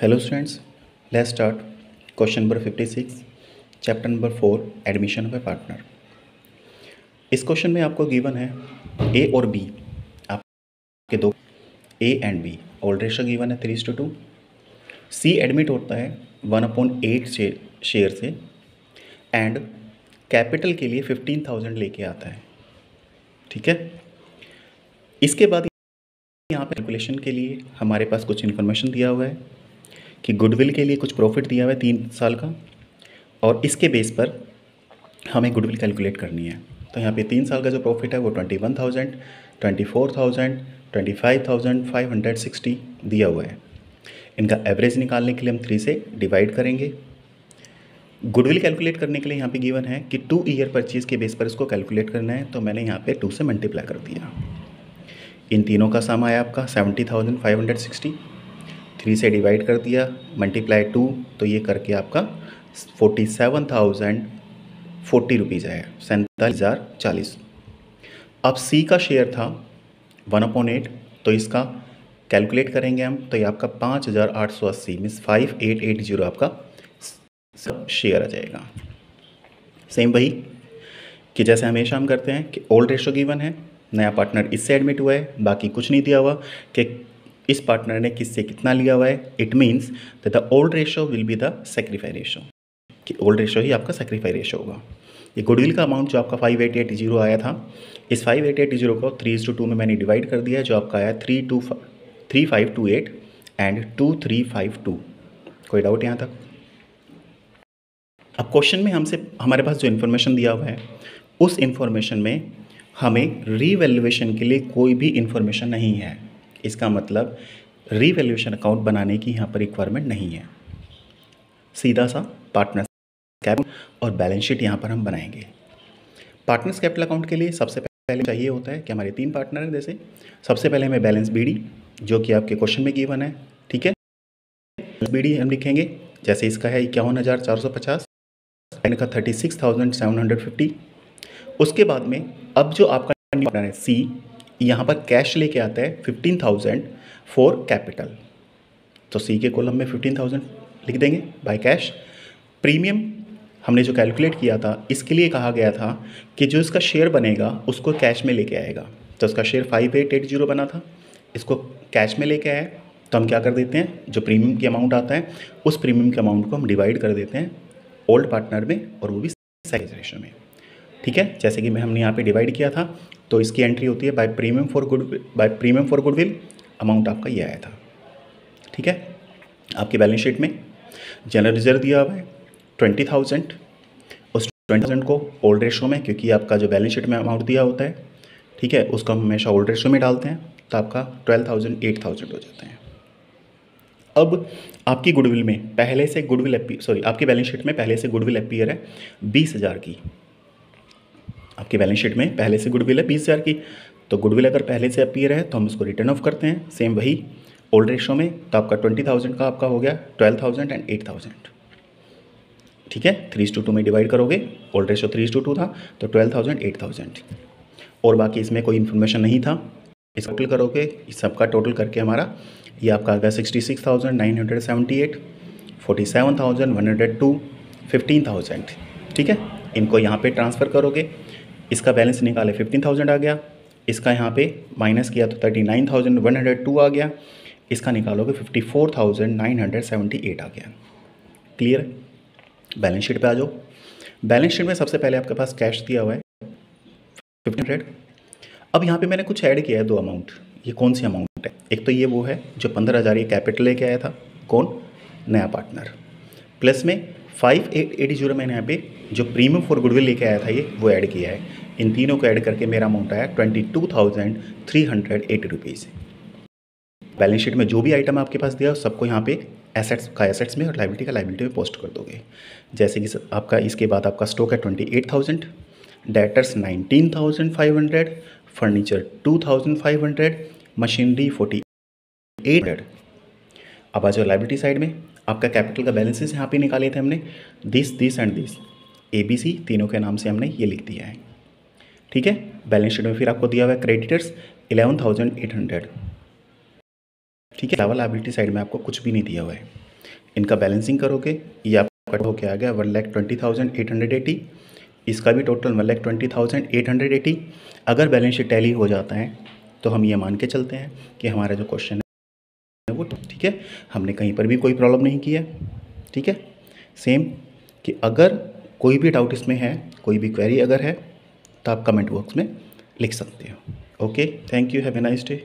Hello students, let's start question number 56, chapter number 4 admission of a partner. इस question में आपको given है A और बी, आपके दो A and B, all ratio given है 3:2। सी एडमिट होता है 1/8 शेयर से एंड कैपिटल के लिए 15,000 लेके आता है। ठीक है, इसके बाद यहाँ पे कैलकुलेशन के लिए हमारे पास कुछ इन्फॉर्मेशन दिया हुआ है कि गुडविल के लिए कुछ प्रॉफिट दिया हुआ है 3 साल का, और इसके बेस पर हमें गुडविल कैलकुलेट करनी है। तो यहाँ पे 3 साल का जो प्रॉफिट है वो 21,000, 24,000, 25,560 दिया हुआ है। इनका एवरेज निकालने के लिए हम 3 से डिवाइड करेंगे। गुडविल कैलकुलेट करने के लिए यहाँ पे गिवन है कि 2 ईयर परचेज के बेस पर इसको कैलकुलेट करना है, तो मैंने यहाँ पे 2 से मल्टीप्लाई कर दिया। इन तीनों का सम आया आपका 70,560, 3 से डिवाइड कर दिया, मल्टीप्लाई 2, तो ये करके आपका 47,040 रुपीज़ आया, 47,040। अब सी का शेयर था 1/8, तो इसका कैलकुलेट करेंगे हम, तो ये आपका 5,880 मीन्स 5880 आपका सब शेयर आ जाएगा। सेम वही कि जैसे हमेशा हम करते हैं कि ओल्ड रेशो गिवन है, नया पार्टनर इससे एडमिट हुआ है, बाकी कुछ नहीं दिया हुआ कि इस पार्टनर ने किससे कितना लिया हुआ है। It means that the old ratio will be the sacrifice ratio, कि ओल्ड रेशो ही आपका सेक्रीफाई रेशो होगा। ये गुडविल का अमाउंट जो आपका 5880 आया था, इस 5880 को 3:2 में मैंने डिवाइड कर दिया है, जो आपका आया 3528 एंड 2352। कोई डाउट यहाँ तक? अब क्वेश्चन में हमारे पास जो इन्फॉर्मेशन दिया हुआ है, उस इन्फॉर्मेशन में हमें रीवैल्यूएशन के लिए कोई भी इन्फॉर्मेशन नहीं है। इसका मतलब रीवैल्यूएशन अकाउंट बनाने की यहाँ पर रिक्वायरमेंट नहीं है। सीधा सा पार्टनर्स कैपिटल और बैलेंस शीट यहाँ पर हम बनाएंगे। पार्टनर्स कैपिटल अकाउंट के लिए सबसे पहले चाहिए होता है कि हमारे 3 पार्टनर हैं। जैसे सबसे पहले हमें बैलेंस बीडी, जो कि आपके क्वेश्चन में गिवन है। ठीक है, बीडी हम लिखेंगे, जैसे इसका है 51,450, इनका 36,750। उसके बाद में अब जो आपका पार्टनर है सी, यहाँ पर कैश लेके आता है 15,000 फॉर कैपिटल, तो सी के कॉलम में 15,000 लिख देंगे बाय कैश। प्रीमियम हमने जो कैलकुलेट किया था, इसके लिए कहा गया था कि जो इसका शेयर बनेगा उसको कैश में लेके आएगा। तो उसका शेयर 5880 बना था, इसको कैश में लेके आया, तो हम क्या कर देते हैं, जो प्रीमियम की अमाउंट आता है उस प्रीमियम के अमाउंट को हम डिवाइड कर देते हैं ओल्ड पार्टनर में, और वो भी सेकंड रेशो में। ठीक है, जैसे कि हमने यहाँ पे डिवाइड किया था, तो इसकी एंट्री होती है by premium for goodwill, amount आपका ये आया था। ठीक है, आपकी बैलेंस शीट में जनरल रिजर्व दिया हुआ है 20,000, उस 20,000 को ओल्ड रेशो में, क्योंकि आपका जो बैलेंस शीट में अमाउंट दिया होता है, ठीक है, उसको हम हमेशा ओल्ड रेशो में डालते हैं, तो आपका 12,000 8,000 हो जाते हैं। अब आपकी गुडविल में पहले से आपकी बैलेंस शीट में पहले से गुडविल अपीयर है 20,000 की। आपकी बैलेंस शीट में पहले से गुडविल है 20,000 की, तो गुडविल अगर पहले से अपीयर है तो हम उसको रिटर्न ऑफ करते हैं, सेम वही ओल्ड रेशो में। तो आपका 20,000 का आपका हो गया 12,000 एंड 8,000। ठीक है, 3:2 में डिवाइड करोगे, ओल्ड रेशो 3:2 था, तो 12,000 8,000, और बाकी इसमें कोई इन्फॉर्मेशन नहीं था। इस टोटल करोगे, इस सबका टोटल करके हमारा ये आपका आ गया 66,978, 47,102, 15,000। ठीक है, इनको यहाँ पे ट्रांसफ़र करोगे, इसका बैलेंस निकाले 15,000 आ गया, इसका यहाँ पे माइनस किया तो 39,102 आ गया, इसका निकालोगे 54,978 आ गया। क्लियर? बैलेंस शीट पे आ जाओ। बैलेंस शीट में सबसे पहले आपके पास कैश दिया हुआ है 1500। अब यहाँ पे मैंने कुछ ऐड किया है 2 अमाउंट। ये कौन सी अमाउंट है? एक तो ये वो है जो 15,000 ये कैपिटल लेके आया था, कौन? नया पार्टनर। प्लस में 5880 मैंने यहाँ पे जो प्रीमियम फॉर गुडविल लेके आया था ये वो ऐड किया है। इन तीनों को ऐड करके मेरा अमाउंट आया 22,380 रुपीज़। बैलेंस शीट में जो भी आइटम आपके पास दिया सबको यहाँ पे एसेट्स में और लाइबिलिटी का लाइबिलिटी में पोस्ट कर दोगे। जैसे कि आपका इसके बाद आपका स्टॉक है 28,000, डेटर्स 19,500, फर्नीचर 2,500, मशीनरी 4,800। अब आ जाओ लाइबिलिटी साइड में, आपका कैपिटल का बैलेंसेस यहाँ पे निकाले थे हमने, दिस एंड दिस, ABC तीनों के नाम से हमने ये लिख दिया है। ठीक है, बैलेंस शीट में फिर आपको दिया हुआ है क्रेडिटर्स 11,800। ठीक है, अलावा लाइबिलिटी साइड में आपको कुछ भी नहीं दिया हुआ है। इनका बैलेंसिंग करोगे, ये आपका हो के आ गया 1,20,880। इसका भी टोटल 1,20,880। अगर बैलेंस शीट टैली हो जाता है तो हम ये मान के चलते हैं कि हमारा जो क्वेश्चन है वो ठीक है, हमने कहीं पर भी कोई प्रॉब्लम नहीं की है। ठीक है, सेम कि अगर कोई भी डाउट इसमें है, कोई भी क्वेरी अगर है, तो आप कमेंट बॉक्स में लिख सकते हो। Okay, thank you, have a nice day.